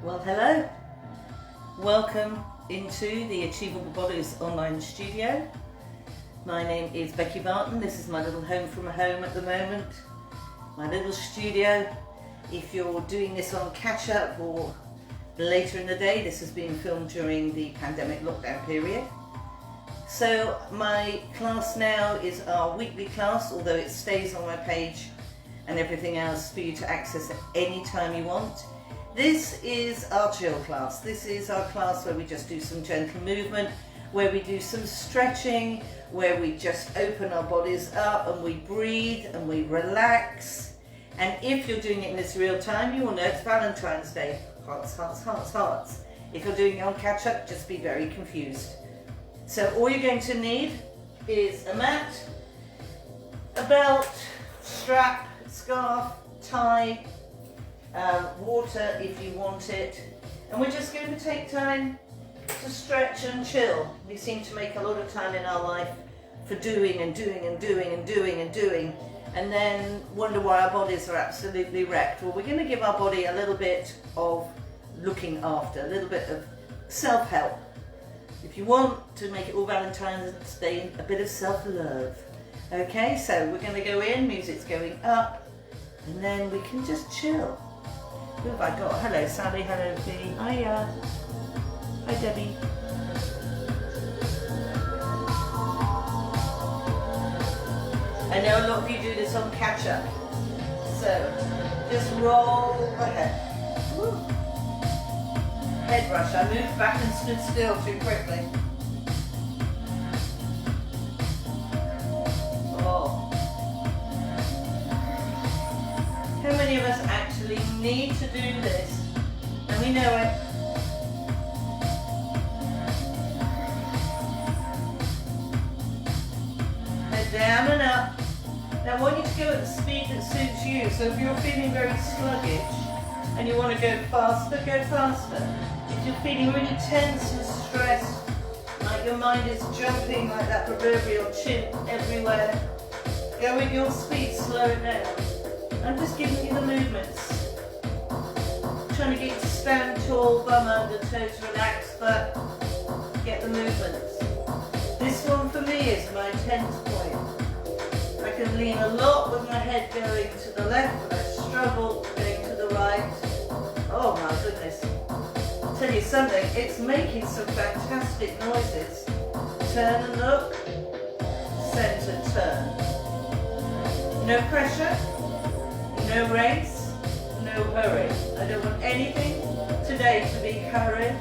Well, hello. Welcome into the Achievable Bodies online studio. My name is Becky Barton. This is my little home from home at the moment. My little studio. If you're doing this on catch up or later in the day, this has been filmed during the pandemic lockdown period. So my class now is our weekly class, although it stays on my page and everything else for you to access at any time you want. This is our chill class. This is our class where we just do some gentle movement, where we do some stretching, where we just open our bodies up and we breathe and we relax. And if you're doing it in this real time, you will know it's Valentine's Day. Hearts, hearts, hearts, hearts. If you're doing it on catch up, just be very confused. So all you're going to need is a mat, a belt, strap, scarf, tie, water if you want it, and we're just going to take time to stretch and chill. We seem to make a lot of time in our life for doing and doing and doing and doing and doing, and then wonder why our bodies are absolutely wrecked. Well, we're going to give our body a little bit of looking after, a little bit of self-help. If you want to make it all Valentine's Day, a bit of self-love. Okay, so we're going to go in, music's going up, and then we can just chill. Who have I got? Hello Sally, hello Dee. Hiya. Hi Debbie. I know a lot of you do this on catch up. So just roll ahead. Woo. Head rush. I moved back and stood still too quickly. Oh. How many of us actually need to do this? And we know it. Head down and up. Now I want you to go at the speed that suits you. So if you're feeling very sluggish and you want to go faster, go faster. If you're feeling really tense and stressed, like your mind is jumping like that proverbial chimp everywhere, go at your speed, slow it down. I'm just giving you the movements. Trying to get you to stand tall, bum under, toes relaxed, but get the movements. This one for me is my tense point. I can lean a lot with my head going to the left, but I struggle going to the right. Oh my goodness. I'll tell you something, it's making some fantastic noises. Turn and look, center turn. No pressure. No race, no hurry. I don't want anything today to be hurried.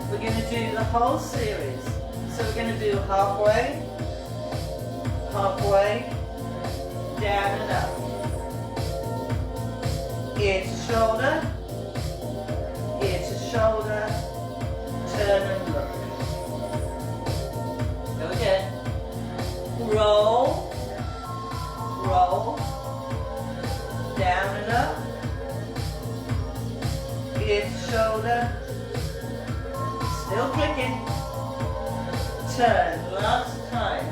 We're going to do the whole series. So we're going to do halfway, halfway, down and up. Ear to shoulder, turn and look. Go again. Roll. Roll, down and up, ear to shoulder, still clicking, turn, last time,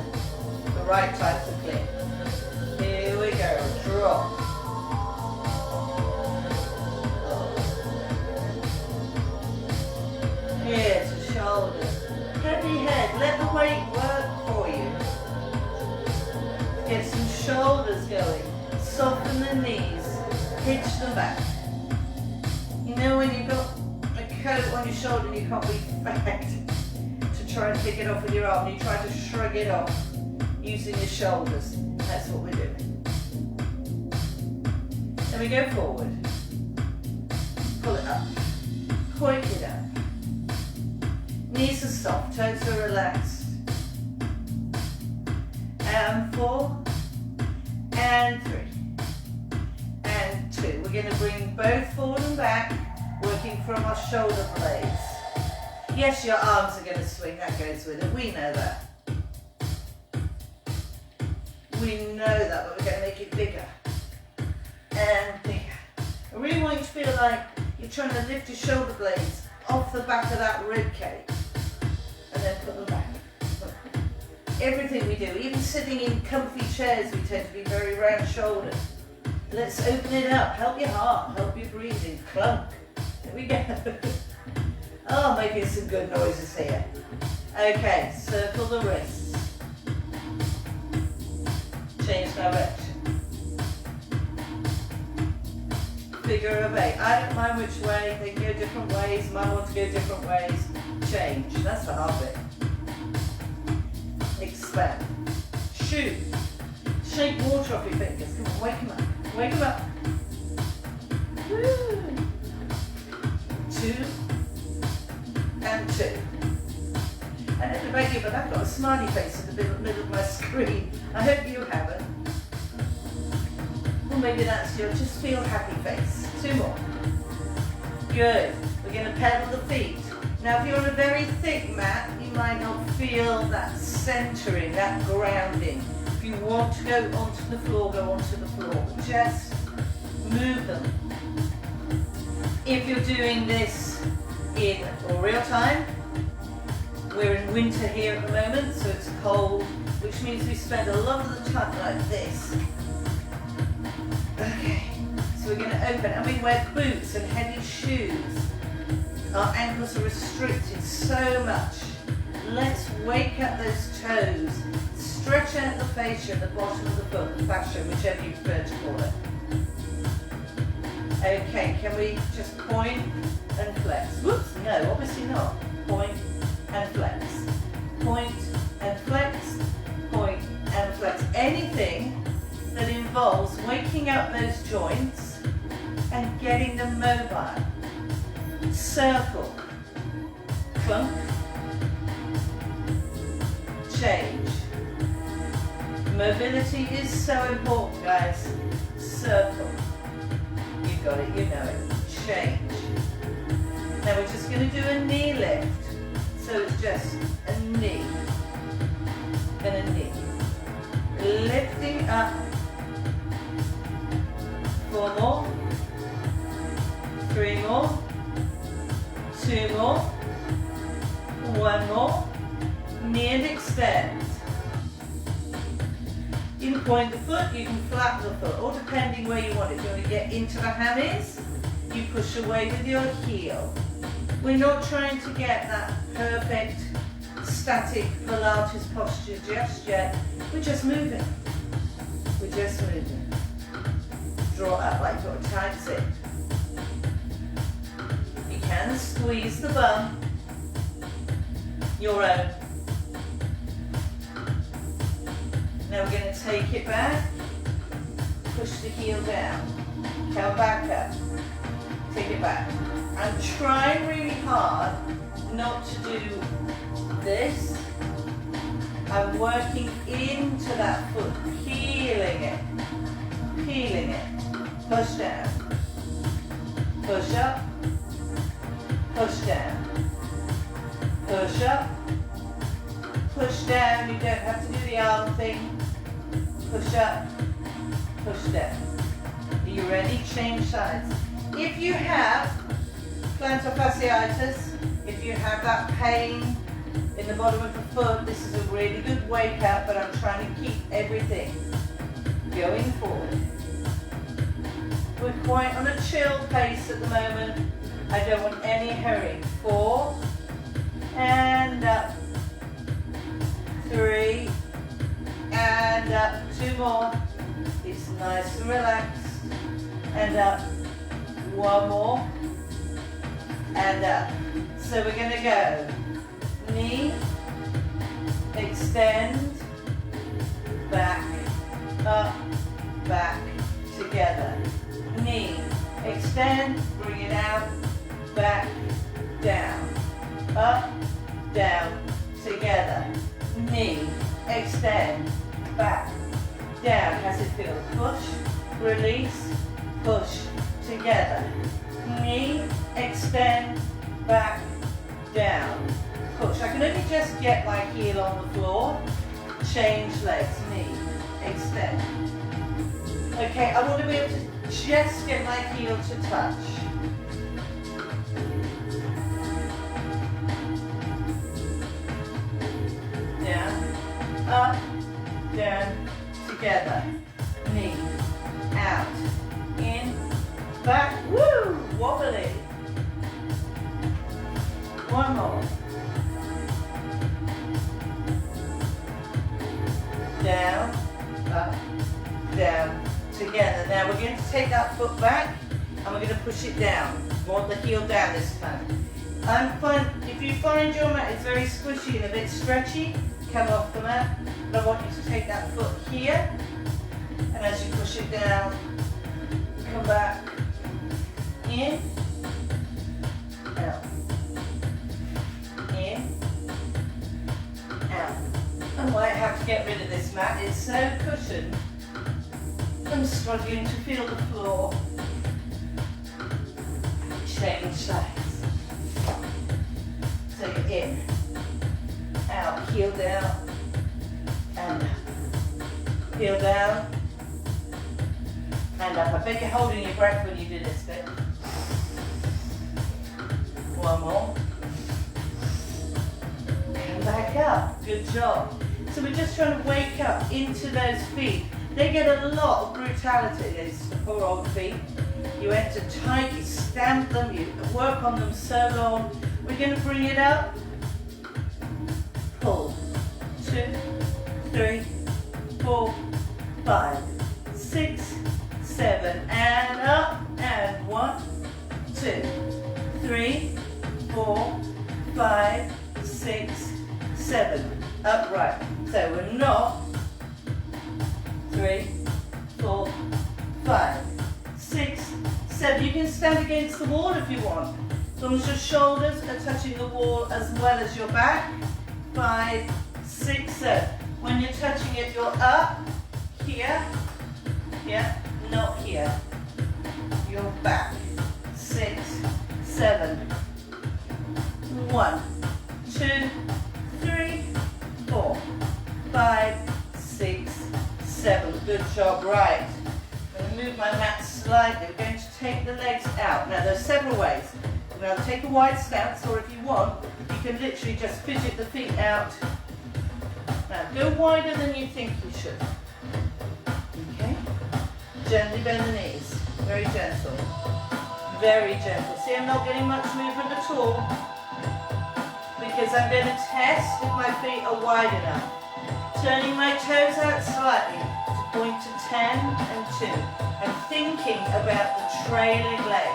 the right time to click. Here we go, drop. Ear to shoulder, heavy head, let the weight work for you. Get some shoulders going, soften the knees, hitch them back. You know when you've got a coat on your shoulder and you can't be fagged to try and pick it off with your arm, you try to shrug it off using your shoulders. That's what we're doing. Then we go forward, pull it up, point it up. Knees are soft, toes are relaxed. And 4, and 3, and 2. We're going to bring both forward and back, working from our shoulder blades. Yes, your arms are going to swing, that goes with it. We know that. We know that, but we're going to make it bigger and bigger. I really want you to feel like you're trying to lift your shoulder blades off the back of that rib cage and then put them back. Everything we do, even sitting in comfy chairs, we tend to be very round shouldered. Let's open it up. Help your heart, help your breathing. Clunk. There we go. Oh, making some good noises here. Okay, circle the wrists. Change direction. Figure of 8. I don't mind which way. They can go different ways. Might want to go different ways. Change. That's the hard bit. Expand. Shoot. Shake water off your fingers. Come on, wake them up. Wake them up. Woo. 2 and 2. I don't know about you, but I've got a smiley face in the middle of my screen. I hope you haven't. Well, maybe that's your just feel happy face. 2 more. Good. We're going to pedal the feet. Now, if you're on a very thick mat, you might not feel that centering, that grounding. If you want to go onto the floor, go onto the floor. Just move them. If you're doing this in real time, we're in winter here at the moment, so it's cold, which means we spend a lot of the time like this. Okay, so we're going to open, and we wear boots and heavy shoes. Our ankles are restricted so much. Let's wake up those toes. Stretch out the fascia at the bottom of the foot, the fascia, whichever you prefer to call it. Okay, can we just point and flex? Whoops, no, obviously not. Point and flex. Point and flex. Point and flex. Anything that involves waking up those joints and getting them mobile. Circle. Clunk. Change. Mobility is so important, guys. Circle. You've got it, you know it. Change. Now we're just going to do a knee lift. So it's just a knee and a knee. Lifting up. 4 more. 3 more. 2 more. 1 more. Knee and extend. You can point the foot, you can flap the foot, or depending where you want it. If you want to get into the hammies, you push away with your heel. We're not trying to get that perfect static Pilates posture just yet. We're just moving. We're just moving. Draw up like you're a tight sit. You can squeeze the bum. Your own. Now we're going to take it back, push the heel down, come back up, take it back. I'm trying really hard not to do this. I'm working into that foot, peeling it, push down, push up, push down, push up, push down. You don't have to do the arm thing. Push up, push down. Are you ready? Change sides. If you have plantar fasciitis, if you have that pain in the bottom of the foot, this is a really good wake up, but I'm trying to keep everything going forward. We're quite on a chill pace at the moment. I don't want any hurry. 4, and up. 3, and up. 2 more. It's nice and relaxed. And up. 1 more. And up. So we're going to go knee, extend, back, up, back, together. Knee, extend, bring it out, back, down, up, down, together. Knee, extend, back, down. How's it feel? Push, release, push, together. Knee, extend, back, down, push. I can only just get my heel on the floor. Change legs, knee, extend. Okay, I want to be able to just get my heel to touch. Down, up, down, together. Knee, out, back. Woo! Wobbly. One more. Down, up, down, together. Now we're going to take that foot back and we're going to push it down. We want the heel down this time. If you find your mat is very squishy and a bit stretchy, come off the mat. But I want you to take that foot here, and as you push it down, come back, in, out, in, out. I might have to get rid of this mat, it's so cushioned. I'm struggling to feel the floor. Change sides. So you're in, out, heel down, and up. Heel down, and up. I bet you're holding your breath when you do this bit. One more. Come back up. Good job. So we're just trying to wake up into those feet. They get a lot of brutality, these poor old feet. You enter tight, you stamp them, you work on them so long. We're going to bring it up. Pull. 2, 3, 4, 5, 6, 7, and up, and 1, 2, 3, 4, 5, 6, 7. Upright. So we're not 3, 4, 5, 6, 7. You can stand against the wall if you want. As long as your shoulders are touching the wall as well as your back. 5, 6, 7. When you're touching it, you're up, here, not here. You're back. 6, 7. 1, 2, 3, 4, 5, 6, 7. Good job. Right. I'm going to move my mat slightly. We're going to take the legs out. Now, there's several ways. We're going to take a wide stance, or if you want, you can literally just fidget the feet out. Now, go wider than you think you should. Okay? Gently bend the knees. Very gentle. Very gentle. See, I'm not getting much movement at all, because I'm going to test if my feet are wide enough. Turning my toes out slightly to point to 10 and 2. I'm thinking about the trailing leg.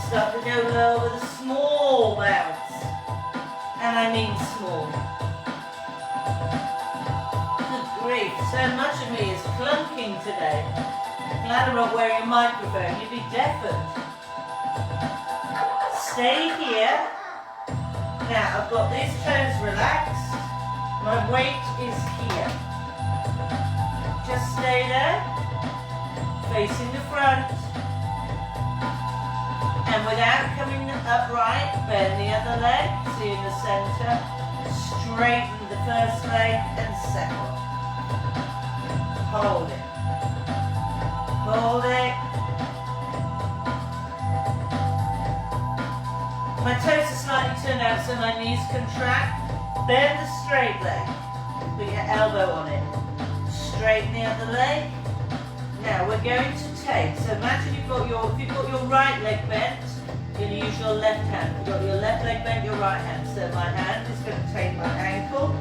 Start to go low with a small bounce. And I mean small. Good grief, so much of me is clunking today. Glad I'm not wearing a microphone, you'd be deafened. Stay here. Now, I've got these toes relaxed. My weight is here. Just stay there, facing the front. And without coming upright, bend the other leg, see in the center. Straighten the first leg and second. Hold it. Hold it. My toes are slightly turned out so my knees contract. Bend the straight leg. Put your elbow on it. Straighten the other leg. Now we're going to take, so imagine if you've got your right leg bent, you're going to use your left hand. If you've got your left leg bent, your right hand. So my hand is going to take my ankle,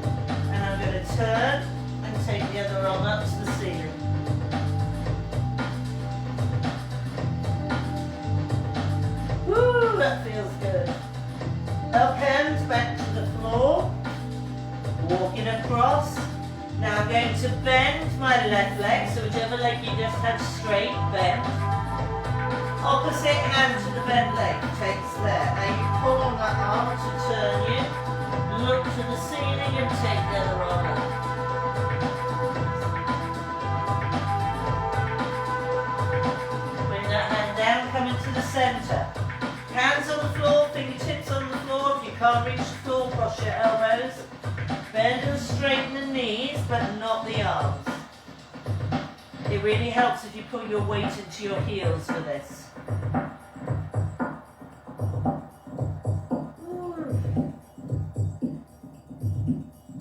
and I'm going to turn and take the other arm up to the ceiling. Woo, that feels good. Up hands back to the floor. Walking across. Now I'm going to bend my left leg, so whichever leg you just had straight, bend. Opposite hand to the bent leg takes there. Now you pull on that arm to turn you. Look to the ceiling and take the other arm up. Bring that hand down, come into the center. Hands on the floor, fingertips on the floor. If you can't reach the floor, cross your elbows. Bend and straighten the knees, but not the arms. It really helps if you put your weight into your heels for this.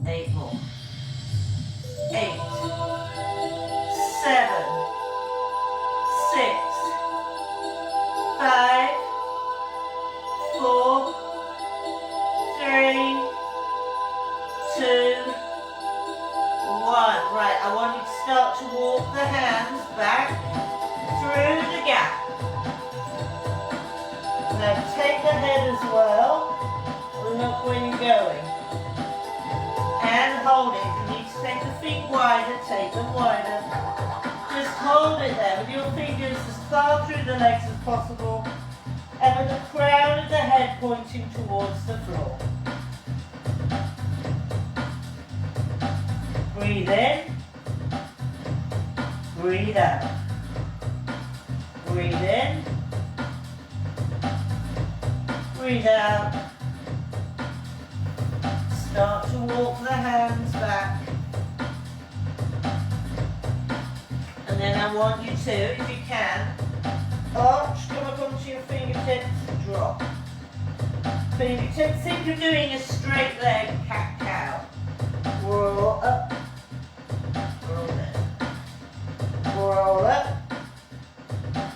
Eight more. 8, 7, 6, as well. Look where you're going. And hold it. If you need to take the feet wider, take them wider. Just hold it there with your fingers as far through the legs as possible, and with the crown of the head pointing towards the floor. Breathe in. Breathe out. Breathe in. Breathe out. Start to walk the hands back. And then I want you to, if you can, arch, come up onto your fingertips, drop. Fingertips, think you're doing a straight leg cat-cow. Roll up, roll down. Roll up,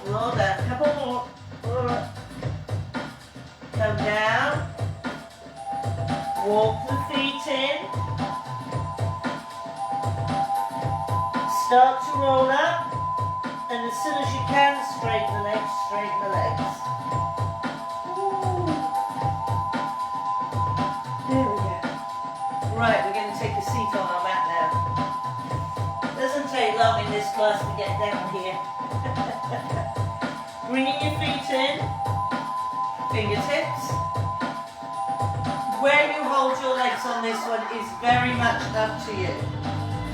roll down. Couple more, roll up. Come down. Walk the feet in. Start to roll up, and as soon as you can, straighten the legs, straighten the legs. Ooh. There we go. Right, we're going to take a seat on our mat now. Doesn't take long in this class to get down here. Bringing your feet in, fingertips. Where you hold your legs on this one is very much up to you.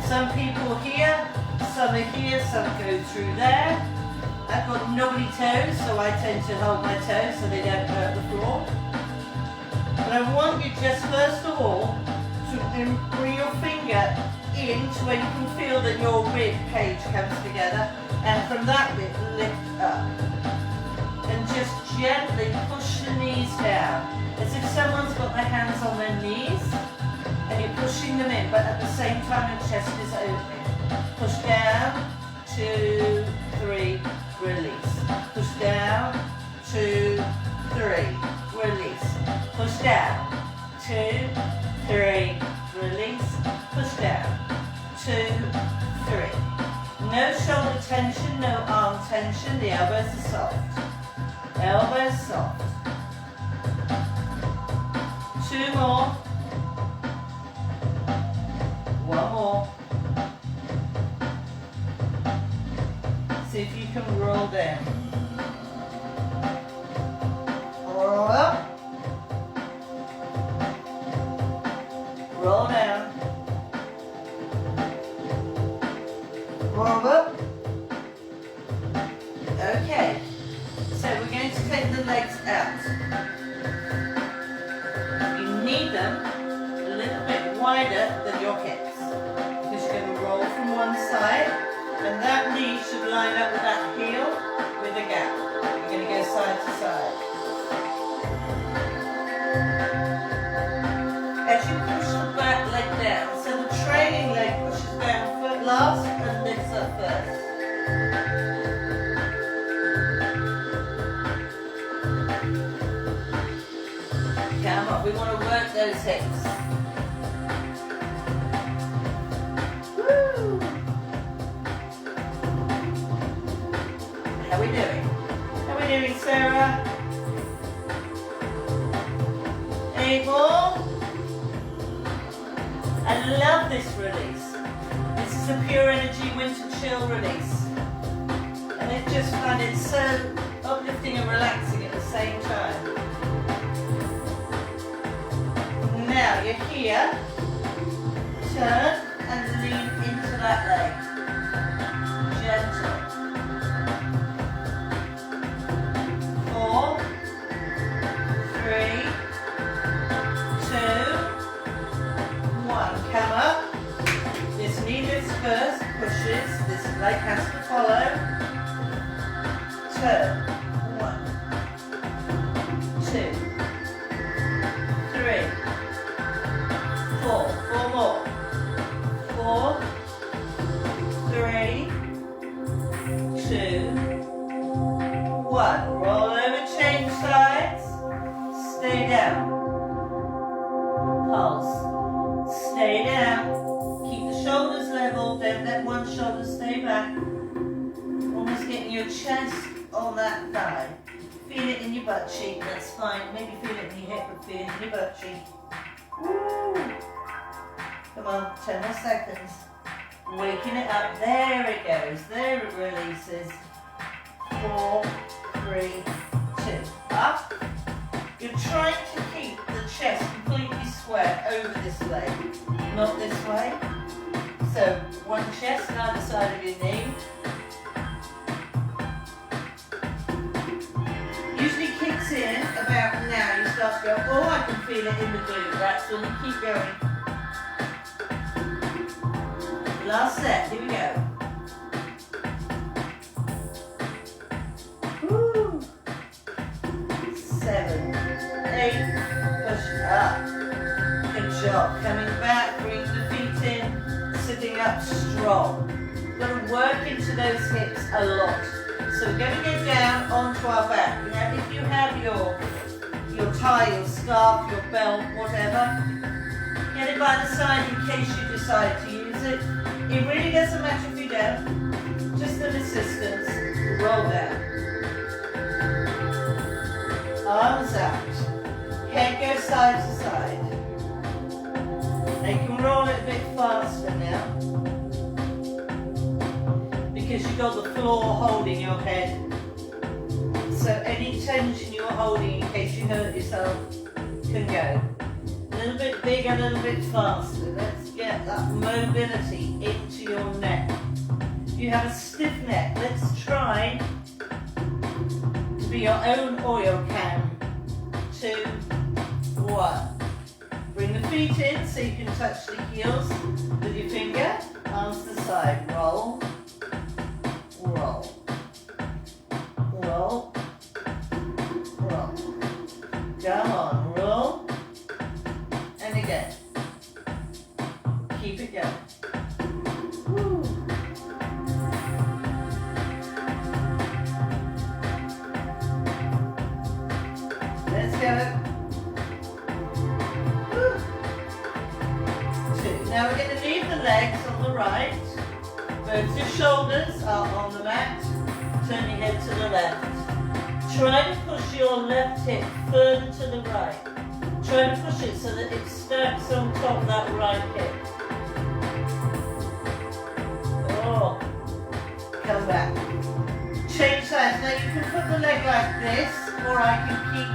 Some people here, some are here, some go through there. I've got knobbly toes, so I tend to hold my toes so they don't hurt the floor. But I want you just first of all to bring your finger in to where you can feel that your rib cage comes together, and from that bit lift up. And just gently push the knees down, as if someone's got their hands on their knees and you're pushing them in, but at the same time your chest is open. Push down, 2, 3, release. Push down, 2, 3, release. Push down, 2, 3, release. Push down, 2, 3. No shoulder tension, no arm tension, the elbows are soft. Elbows soft. 2 more. 1 more. See if you can roll down. Roll up. Roll down. Roll up. Okay. So we're going to take the legs out. You need them a little bit wider than your hips. Because you're going to roll from one side, and that knee should line up with that heel with a gap. You're going to go side to side. As you push the back leg down, so the trailing leg pushes down foot last and lifts up first. Come on, we want to work those hips. Woo! How are we doing? How are we doing, Sarah? 8 more. I love this release. This is a pure energy winter chill release. And I just find it so uplifting and relaxing at the same time. Now you're here, turn and lean into that leg. Gentle. 4, 3, 2, 1. Come up. This knee lifts first, pushes. This leg has to follow. Turn. 1, 2, 3. 4 more. 4, 3, 2, 1. Roll over, change sides. Stay down. Pulse. Stay down. Keep the shoulders level. Don't let one shoulder stay back. Almost getting your chest on that thigh. Feel it in your butt cheek, that's fine. Maybe feel it in your hip, but feel it in your butt cheek. Woo. Come on, 10 more seconds. Waking it up, there it goes, there it releases. 4, 3, 2, up. You're trying to keep the chest completely square over this leg, not this way. So, one chest on either side of your knee. Usually kicks in about now, you start to go, oh, I can feel it in the glute. That's when you keep going. Last set, here we go. Woo. 7, 8, push up. Good job. Coming back, bring the feet in, sitting up strong. Got to work into those hips a lot. So we're going to go down onto our back. Now if you have your tie, your scarf, your belt, whatever, get it by the side in case you decide to use it. It really doesn't matter if you don't, just an assistance. Roll down. Arms out. Head goes side to side. Now you can roll it a bit faster now, because you've got the floor holding your head. So any tension you're holding in case you hurt yourself can go. A little bit bigger, a little bit faster. Let's get that mobility into your neck. If you have a stiff neck, let's try to be your own oil can. 2, 1. Bring the feet in so you can touch the heels with your finger. Arms to the side. Roll. Roll. Roll. Roll. Come on, roll. And again. Keep it going. Woo. Let's go. Woo. 2. Now we're going to leave the legs on the right. Both your shoulders are on the mat. Turn your head to the left. Try to push your left hip further to the right. Try to push it so that it stacks on top of that right hip. Oh. Come back. Change sides. Now you can put the leg like this, or I can keep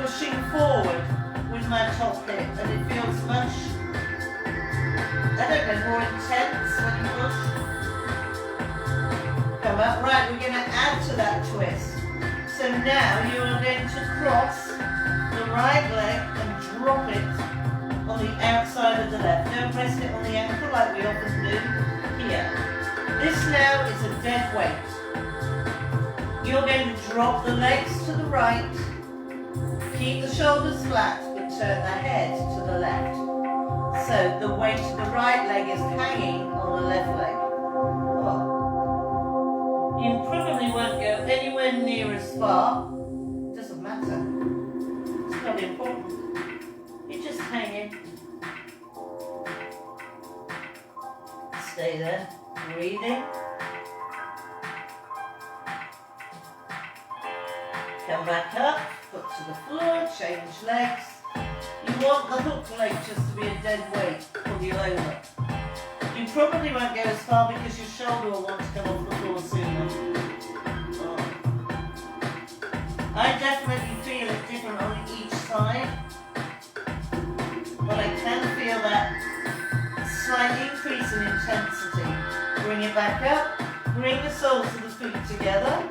pushing forward with my top hip, and it feels much, I don't know, more intense when you push. Come up. Right, we're going to add to that twist. So now you are going to cross the right leg and drop it on the outside of the left. Don't rest it on the ankle like we often do here. This now is a dead weight. You're going to drop the legs to the right, keep the shoulders flat, but turn the head to the left. So the weight of the right leg is hanging on the left leg. Oh. You probably won't go anywhere near as far. Doesn't matter. It's not important. You're just hanging. Stay there. Breathing. Come back up. Foot to the floor. Change legs. You want the hook leg just to be a dead weight. Pull you over. You probably won't go as far because your shoulder will want to come off the floor sooner. Oh. I definitely feel it different on each side, but I can feel that slight increase in intensity. Bring it back up, bring the soles of the feet together,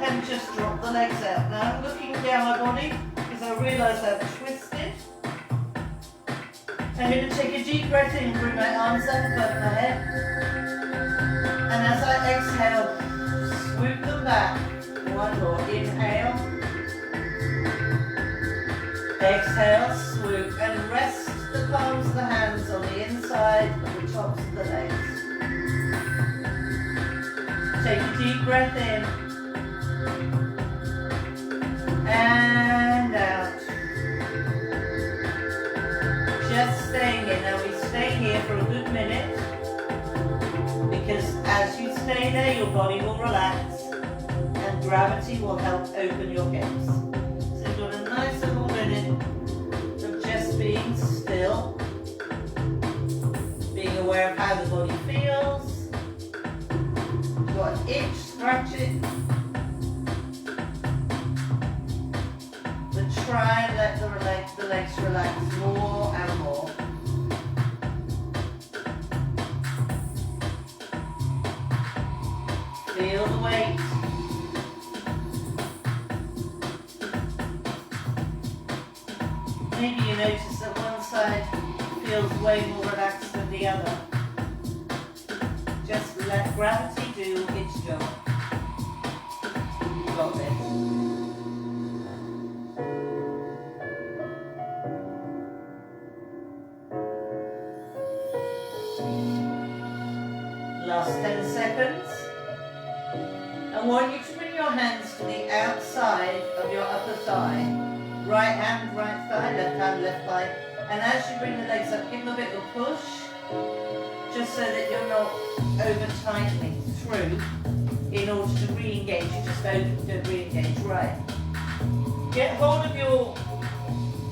and just drop the legs out. Now I'm looking down my body because I realise I've twisted. I'm going to take a deep breath in, bring my arms up above my head. And as I exhale, swoop them back. One more. Inhale. Exhale, swoop. And rest the palms of the hands on the inside of the tops of the legs. Take a deep breath in. And out. Just staying here. Now we stay here for a good minute, because as you stay there your body will relax and gravity will help open your hips. So you've got a nice little minute of just being still, being aware of how the body feels. You've got an itch, scratch it. But try and let the legs relax more and more. Feel the weight. Maybe you notice that one side feels way more relaxed than the other. Just let gravity do its job. Got this. Last 10 seconds. I want you to bring your hands to the outside of your upper thigh. Right hand, right thigh, left hand, left thigh. And as you bring the legs up, give them a bit of a push, just so that you're not over-tightening through in order to re-engage. You just don't re-engage. Right. Get hold of your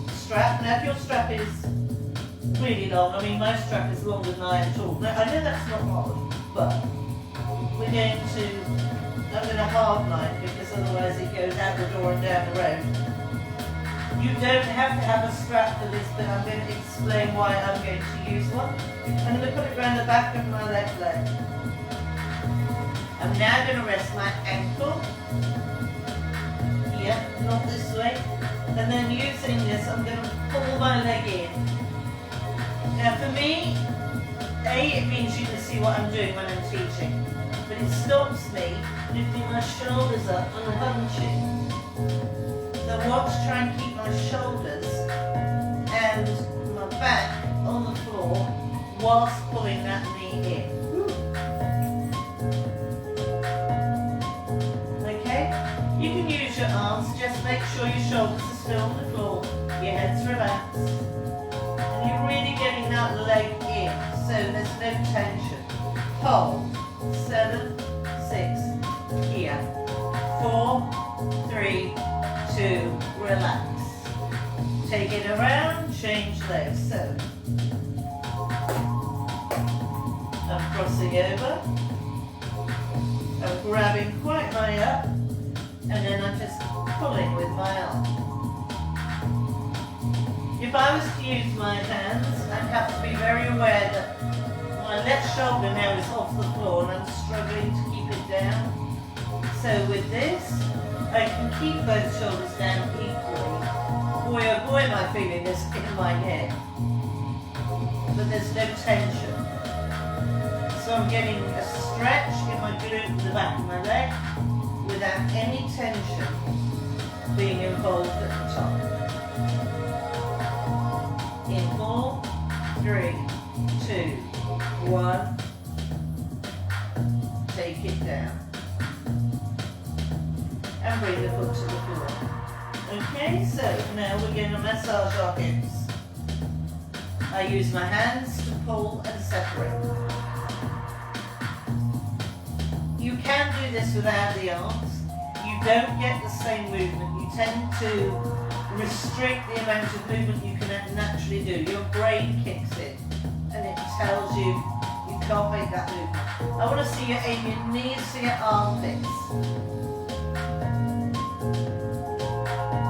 strap. Now, if your strap is really long, I mean, my strap is longer than I am tall. Now, I know that's not hard, but I'm going to hard line because otherwise it goes out the door and down the road. You don't have to have a strap for this, but I'm going to explain why I'm going to use one. I'm going to put it around the back of my left leg. I'm now going to rest my ankle. Yeah, not this way. And then using this, I'm going to pull my leg in. Now for me, it means you can see what I'm doing when I'm teaching. But it stops me lifting my shoulders up and hunching. So watch, try and keep my shoulders and my back on the floor whilst pulling that knee in. Okay? You can use your arms, just make sure your shoulders are still on the floor, your head's relaxed. And you're really getting that leg in, so there's no tension. Hold. 7, 6, here. 4, 3, 2, relax. Take it around, change legs. So, I'm crossing over. I'm grabbing quite high up, and then I'm just pulling with my arm. If I was to use my hands, I'd have to be very aware that my left shoulder now is off the floor and I'm struggling to keep it down. So with this, I can keep both shoulders down equally. Boy oh boy am I feeling this in my head. But there's no tension. So I'm getting a stretch in my glute in the back of my leg without any tension being involved at the top. In 4, 3, 2, 1. Take it down. And bring the foot to the floor. Okay, so now we're going to massage our hips. I use my hands to pull and separate. You can do this without the arms. You don't get the same movement. You tend to restrict the amount of movement you can naturally do. Your brain kicks in and it tells you you can't make that movement. I want to see you aim your knees to your armpits.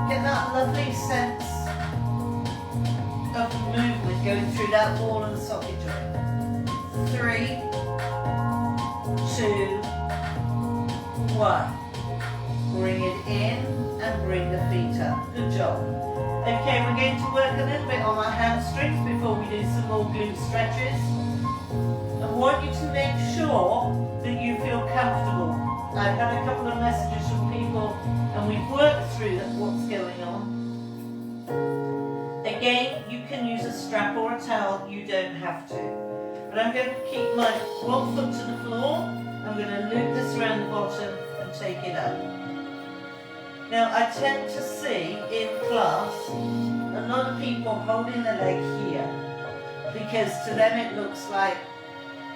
Get that lovely sense of movement going through that wall and socket joint. 3, 2, 1. Bring it in and bring the feet up. Good job. Okay, we're going to work a little bit on our hamstrings before we do some more glute stretches. I want you to make sure that you feel comfortable. I've had a couple of messages from people and we've worked through what's going on. Again, you can use a strap or a towel, you don't have to. But I'm going to keep my one foot to the floor. I'm going to loop this around the bottom and take it up. Now I tend to see in class a lot of people holding the leg here because to them it looks like,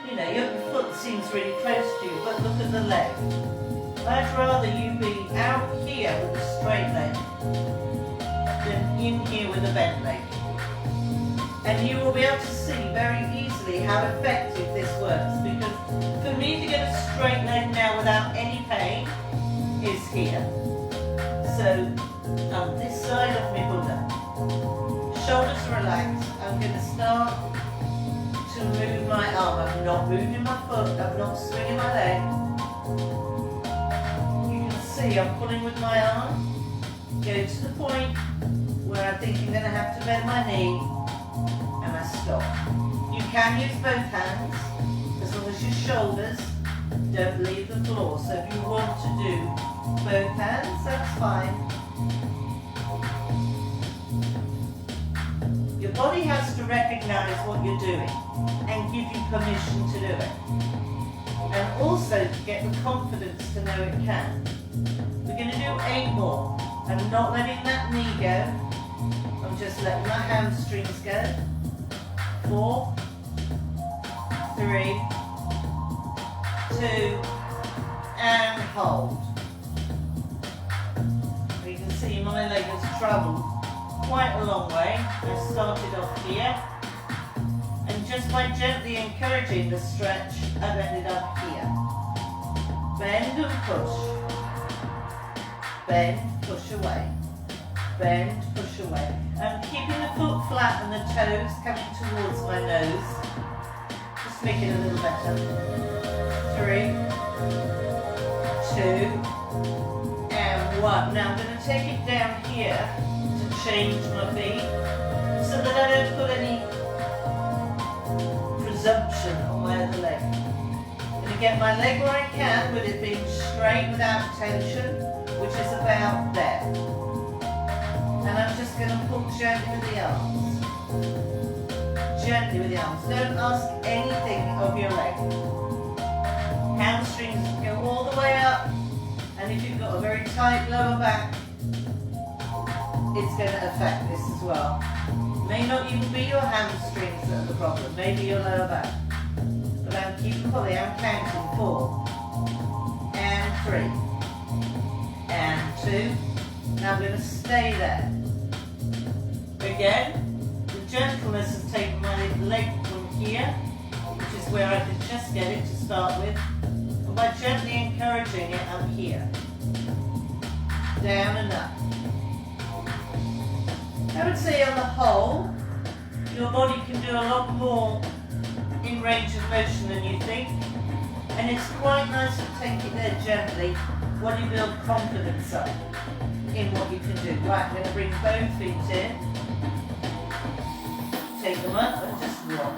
you know, your foot seems really close to you, but look at the leg. I'd rather you be out here with a straight leg than in here with a bent leg. And you will be able to see very easily how effective this works, because for me to get a straight leg now without any pain is here. So on this side of my Buddha, shoulders relaxed, I'm going to start to move my arm. I'm not moving my foot, I'm not swinging my leg. You can see I'm pulling with my arm, go to the point where I think I'm going to have to bend my knee, and I stop. You can use both hands, as long as your shoulders don't leave the floor. So if you want to do both hands, that's fine. Your body has to recognize what you're doing and give you permission to do it. And also to get the confidence to know it can. We're going to do 8 more. I'm not letting that knee go. I'm just letting my hamstrings go. 4, 3, 2, and hold. You can see my leg has travelled quite a long way. I started off here, and just by gently encouraging the stretch, I've ended up here. Bend and push. Bend, push away. Bend, push away. I'm keeping the foot flat and the toes coming towards my nose. Just make it a little better. 3, 2, and 1. Now I'm going to take it down here to change my feet so that I don't put any presumption on my other leg. I'm going to get my leg where I can with it being straight without tension, which is about there. And I'm just going to pull gently with the arms. Gently with the arms. Don't ask anything of your leg. Hamstrings go all the way up, and if you've got a very tight lower back, it's going to affect this as well. May not even be your hamstrings that are the problem, maybe your lower back. But I'm keeping pulling, I'm counting 4, and 3, and 2. Now I'm going to stay there. Again, the gentleness has taken my leg from here, which is where I could just get it to start with. And by gently encouraging it, I'm here. Down and up. I would say on the whole, your body can do a lot more in range of motion than you think. And it's quite nice to take it there gently while you build confidence up in what you can do. Right, I'm going to bring both feet in. Take them up and just rock.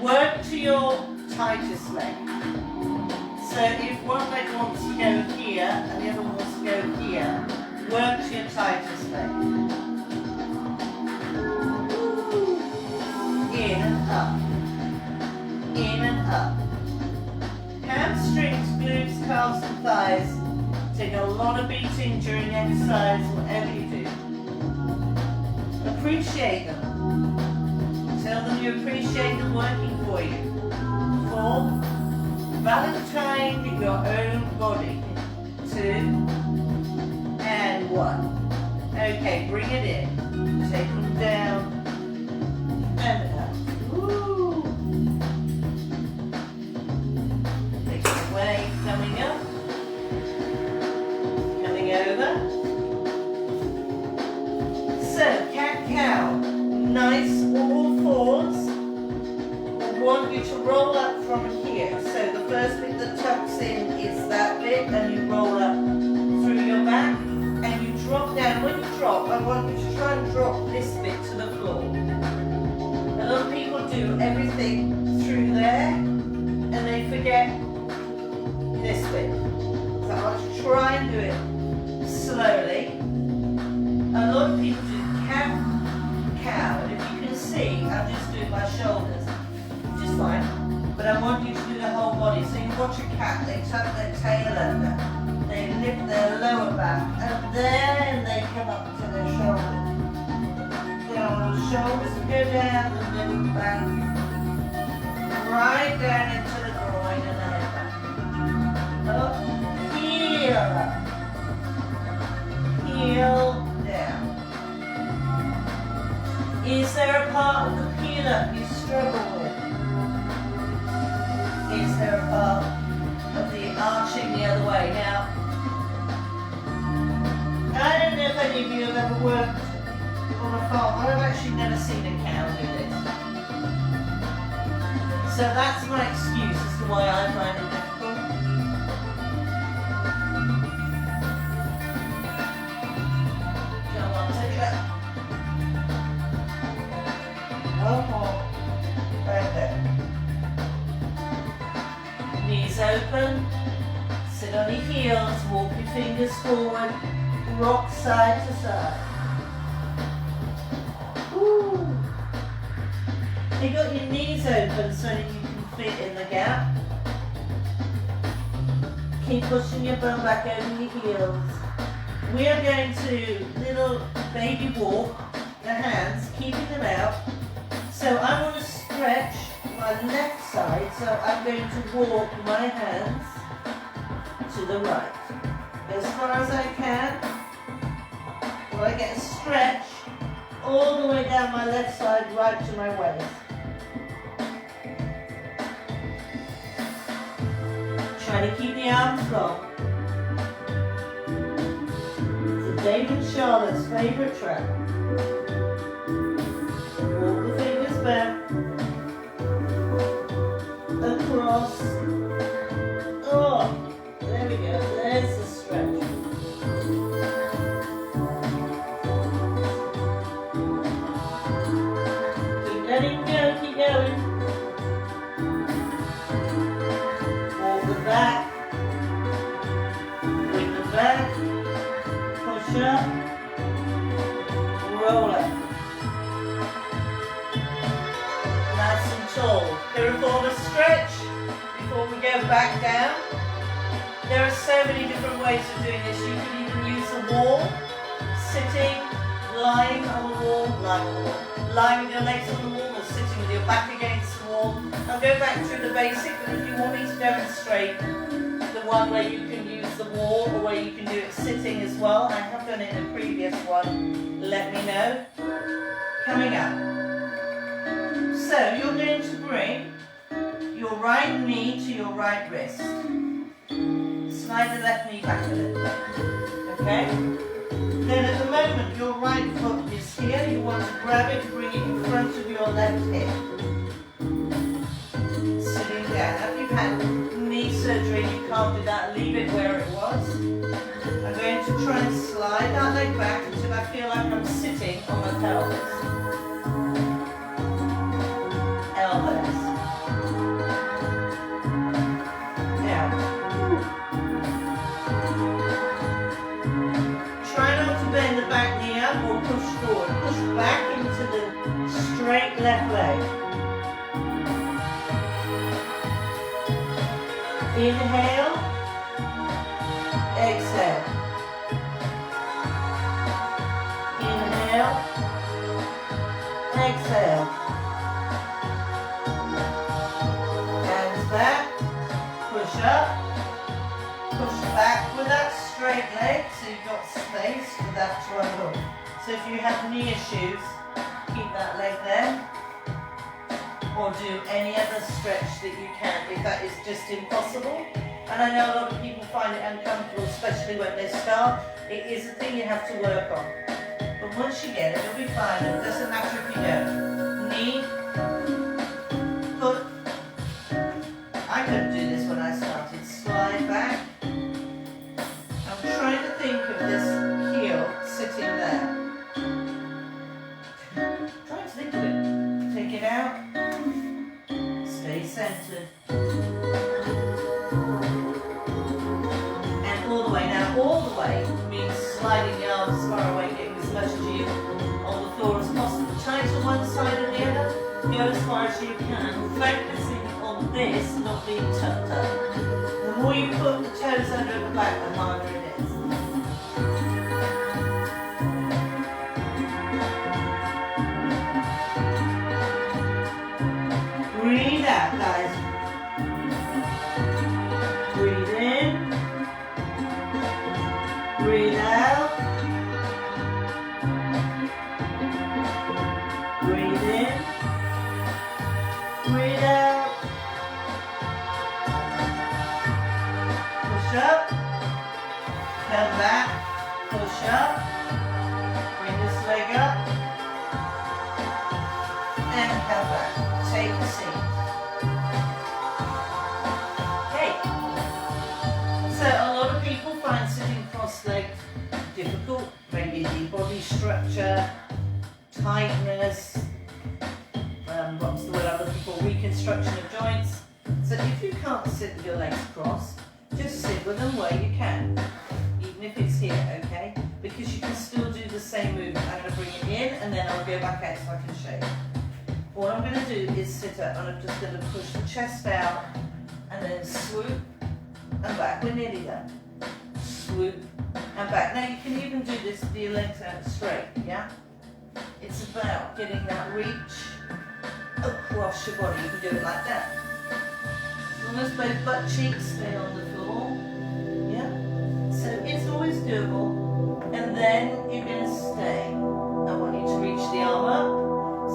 Work to your tightest leg. So if one leg wants to go here and the other one wants to go here, work to your tightest leg. In and up. In and up. Hamstrings, glutes, calves and thighs take a lot of beating during exercise, whatever you do. Appreciate them. Tell them you appreciate them working for you. 4, Valentine your own body. 2, and 1. Okay, bring it in. Take them down and up. Woo. Take it away, coming up. Coming over. So, cat-cow, nice all fours. I want you to roll up from here. So the first bit that tucks in is that bit, and you roll up through your back, and you drop down. When you drop, I want you to try and drop this bit to the floor. A lot of people do everything through there, and they forget this bit. So I want you to try and do it slowly. A lot of people do cat-cow, and if you can see, I'm just doing my shoulders, which is fine, but I want you to do the whole body. So you watch a cat, they tuck their tail under, they lift their lower back, and then they come up to their shoulders. Down the shoulders and go down the middle back, right down into the groin and the head back. Up up you struggle with? Is there a part of the arching the other way? Now, I don't know if any of you have ever worked on a farm. I've actually never seen a cow do this. So that's my excuse as to why I find it difficult. Come on, take it up. One more. Right there. Knees open. Sit on your heels. Walk your fingers forward. Rock side to side. Woo. You got your knees open so that you can fit in the gap. Keep pushing your bum back over your heels. We are going to little baby walk the hands, keeping them out. So I want to stretch my left side, so I'm going to walk my hands to the right. As far as I can. So I get a stretch all the way down my left side, right to my waist. Try to keep the arms long. It's Dave and Charlotte's favourite track. Walk the fingers back. Across. Oh, there we go. There's the stretch. Keep letting go, keep going. Walk the back. Bring the back. Push up. Roll up. Nice and tall. Piriformis stretch before we go back down. There are so many different ways of doing this. You can even use the wall, sitting, lying on the wall, lying with your legs on the wall, or sitting with your back against the wall. I'll go back through the basic, but if you want me to demonstrate the one where you can use the wall or where you can do it sitting as well, I have done it in a previous one, let me know. Coming up. So you're going to bring your right knee to your right wrist. Slide the left knee back a little bit. Okay? Then at the moment your right foot is here, you want to grab it, bring it in front of your left hip. Sitting down. If you've had knee surgery, you can't do that, leave it where it was. I'm going to try and slide that leg back until I feel like I'm sitting on my pelvis. Elbows. Now, try not to bend the back knee up or push forward. Push back into the straight left leg. Inhale. Exhale. Inhale. Exhale. Hands back. Push up. Push back with that straight leg so you've got space for that to unhook. So if you have knee issues, keep that leg there. Or do any other stretch that you can if that is just impossible. And I know a lot of people find it uncomfortable, especially when they start. It is a thing you have to work on. But once you get it, it'll be fine. And it doesn't matter if you don't. Knee, foot. I couldn't do this when I started. Slide back. I'm trying to think of this heel sitting there. Try to think of it. Take it out. Stay centered. And all the way. Now, all the way means sliding the arms as far away, getting as much as you on the floor as possible. Tight on one side or the other. Go as far as you can. Focusing on this, not being tucked up. The more you put the toes under the back, the harder it is. Breathe out, guys. Breathe in. Breathe out. Breathe in. Come back, push up, bring this leg up, and come back. Take a seat. Okay. So a lot of people find sitting cross-legged difficult, maybe the body structure, tightness, what's the word I'm looking for, reconstruction of joints. So if you can't sit with your legs crossed, just sit with them where you can, even if it's here, okay? Because you can still do the same movement. I'm going to bring it in and then I'll go back out so I can show you. What I'm going to do is sit up and I'm just going to push the chest out and then swoop and back. We're nearly done. Swoop and back. Now you can even do this with your legs out straight, yeah? It's about getting that reach across your body. You can do it like that. Almost both butt cheeks stay on the floor, yeah? So it's always doable. And then you're going to stay. I want you to reach the arm up,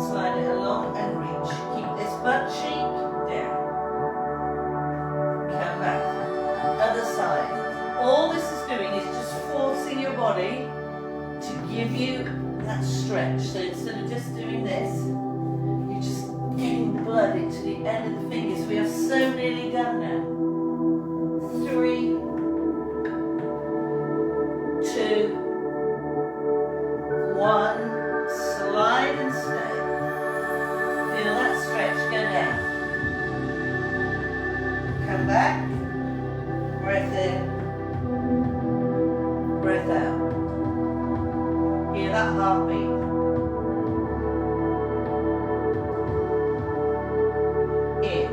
slide it along and reach. Keep this butt cheek down. Come back. Other side. All this is doing is just forcing your body to give you that stretch. So instead of just doing this, you're just getting the blood into the end of the fingers. We are so nearly done now. 3, 2, 1. Slide and stay. Feel that stretch go down. Come back. Breath in. Breath out. Hear that heartbeat. In.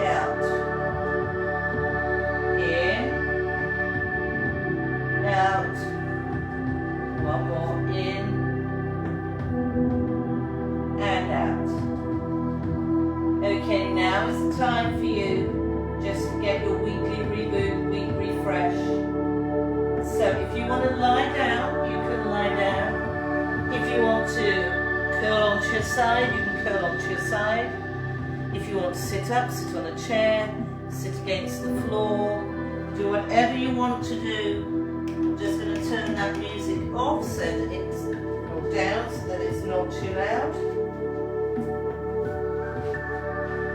Out. In. Out. One more. In. And out. Okay, now is the time for you just to get your weekly reboot, week refresh. So if you want to lie down, you can lie down. If you want to curl onto your side, you can curl onto your side. If you want to sit up, sit on a chair, sit against the floor, do whatever you want to do. I'm just going to turn that music off so that it's, or down so that it's not too loud.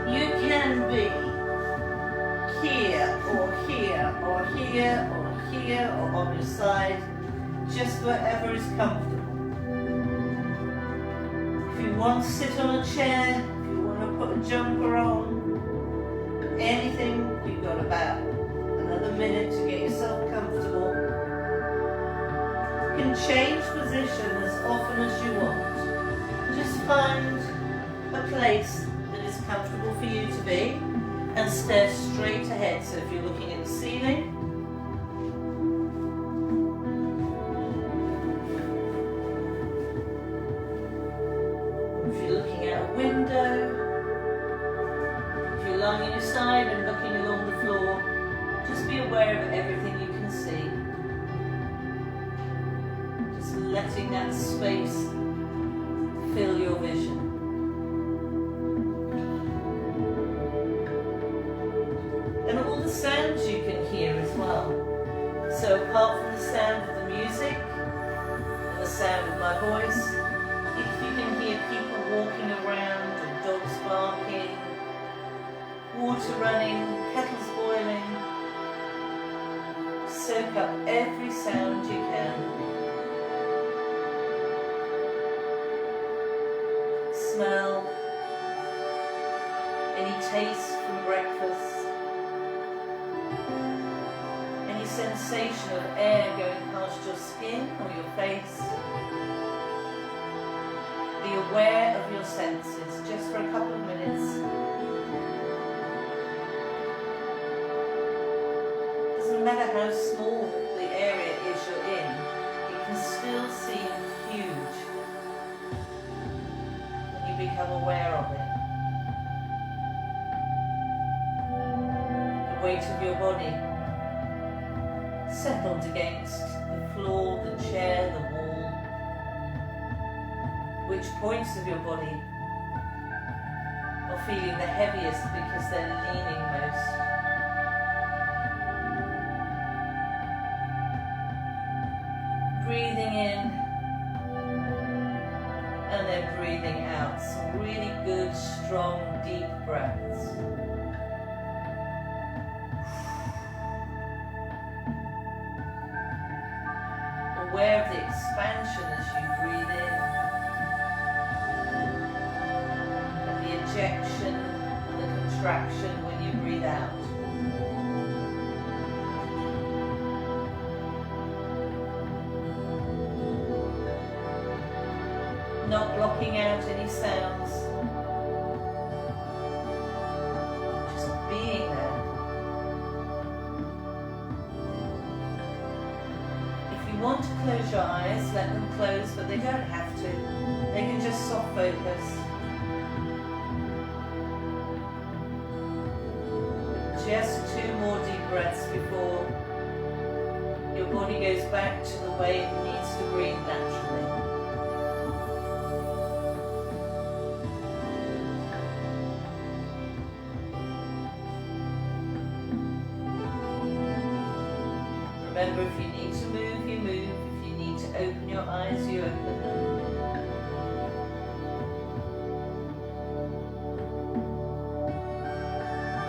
You can be here or here or here or here or on your side, just wherever is comfortable. If you want to sit on a chair, if you want to put a jumper on, anything, you've got about another minute to get yourself comfortable. You can change position as often as you want. Just find a place that is comfortable for you to be and stare straight ahead. So if you're looking at the ceiling, window, if you're lying on your side and looking along the floor, just be aware of everything you can see. Just letting that space fill your vision. And all the sounds you can hear as well. So apart from the sound of the music and the sound of my voice, if you can hear people walking around, or dogs barking, water running, kettles boiling, soak up every sound you can. Smell any taste from breakfast, any sensation of air going past your skin or your face. Be aware of your senses just for a couple of minutes. Doesn't matter how small the area is you're in, it can still seem huge when you become aware of it. The weight of your body settled against the floor, the chair, the wall. Which points of your body are feeling the heaviest because they're leaning most? breathing in and then breathing out. Some really good, strong, deep breaths. Aware of the expansion as you breathe in, and the ejection and the contraction when you breathe out. Not blocking out any sounds, just being there. If you want to close your eyes, let them close, but they don't have to. They can just soft focus. Just 2 more deep breaths before your body goes back to the way it needs to breathe naturally. Remember, if you need to move, you move. If you need to open your eyes, you open them.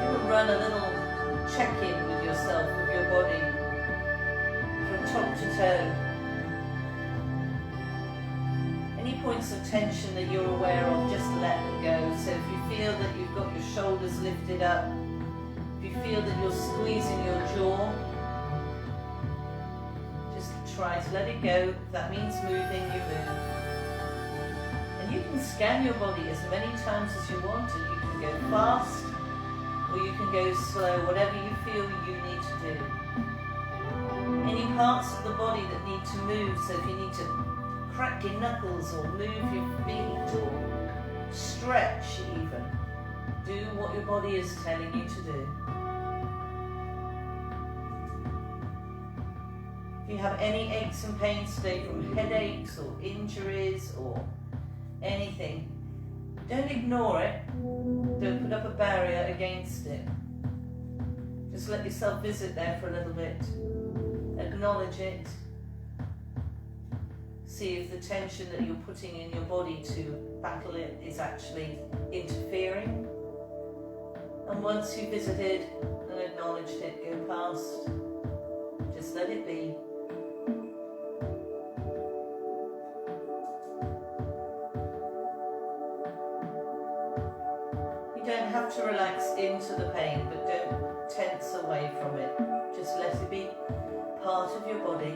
You can run a little check-in with yourself, with your body, from top to toe. Any points of tension that you're aware of, just let them go. So if you feel that you've got your shoulders lifted up, if you feel that you're squeezing your jaw, try to let it go. If that means moving, you move. And you can scan your body as many times as you want, and you can go fast or you can go slow, whatever you feel you need to do. Any parts of the body that need to move, so if you need to crack your knuckles or move your feet or stretch even, do what your body is telling you to do. If you have any aches and pains today from headaches or injuries or anything, don't ignore it. Don't put up a barrier against it. Just let yourself visit there for a little bit. Acknowledge it. See if the tension that you're putting in your body to battle it is actually interfering. And once you've visited and acknowledged it, go past. Just let it be. You don't have to relax into the pain, but don't tense away from it. Just let it be part of your body.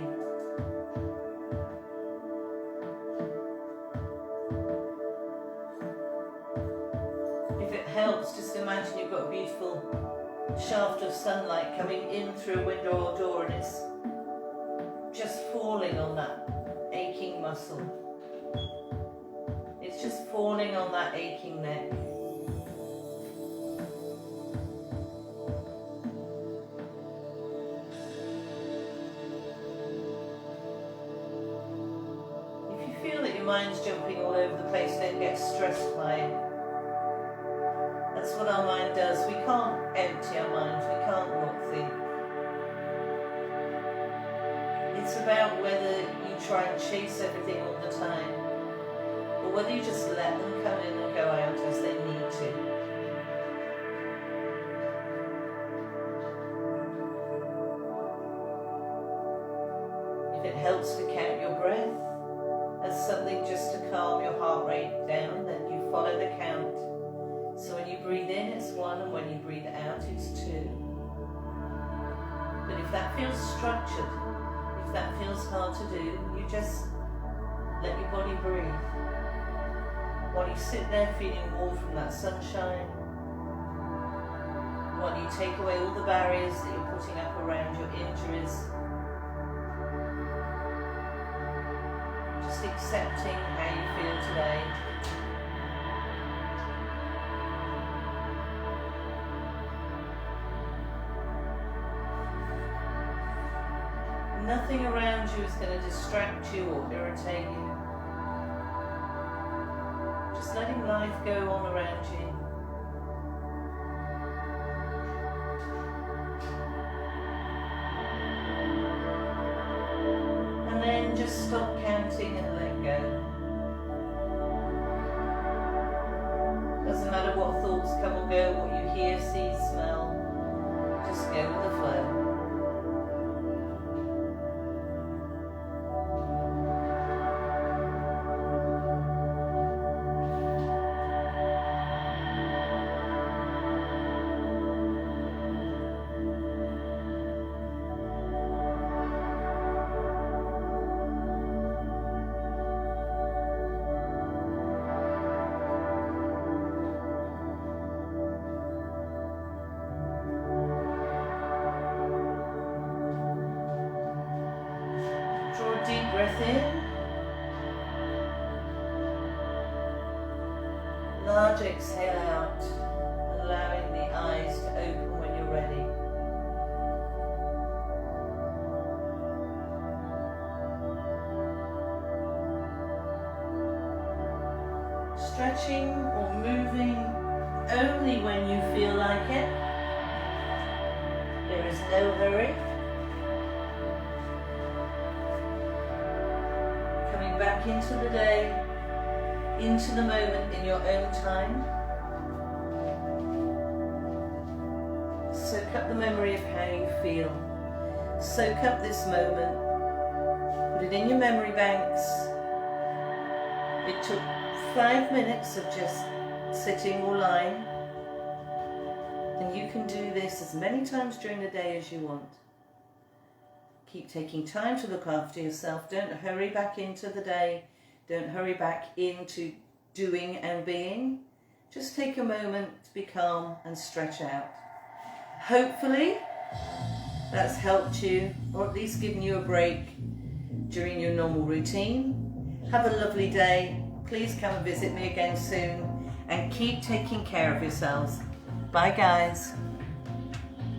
If it helps, just imagine you've got a beautiful shaft of sunlight coming in through a window or door, and it's just falling on that aching muscle. It's just falling on that aching neck. If you feel that your mind's jumping all over the place, don't get stressed by it. That's what our mind does. We can't empty our minds, we can't not think. It's about whether you try and chase everything all the time, or whether you just let them come in and go out as they need to. If it helps to count your breath as something just to calm your heart rate down, then you follow the count. So when you breathe in, it's 1, and when you breathe out, it's 2. But if that feels structured, if that feels hard to do, you just let your body breathe. While you sit there feeling warm from that sunshine, while you take away all the barriers that you're putting up around your injuries, just accepting how you feel today. Nothing around you is going to distract you or irritate you. Just letting life go on around you. And And then just stop counting and let go. Doesn't matter what thoughts come or go, what you hear, see, smell. Just go with the flow. Deep breath in, large exhale out, allowing the eyes to open when you're ready. Stretching or moving only when you feel like it. There is no hurry. Back into the day, into the moment in your own time. Soak up the memory of how you feel. Soak up this moment. Put it in your memory banks. It took 5 minutes of just sitting or lying. And you can do this as many times during the day as you want. Keep taking time to look after yourself. Don't hurry back into the day. Don't hurry back into doing and being. Just take a moment to be calm and stretch out. Hopefully that's helped you, or at least given you a break during your normal routine. Have a lovely day. Please come and visit me again soon and keep taking care of yourselves. Bye guys.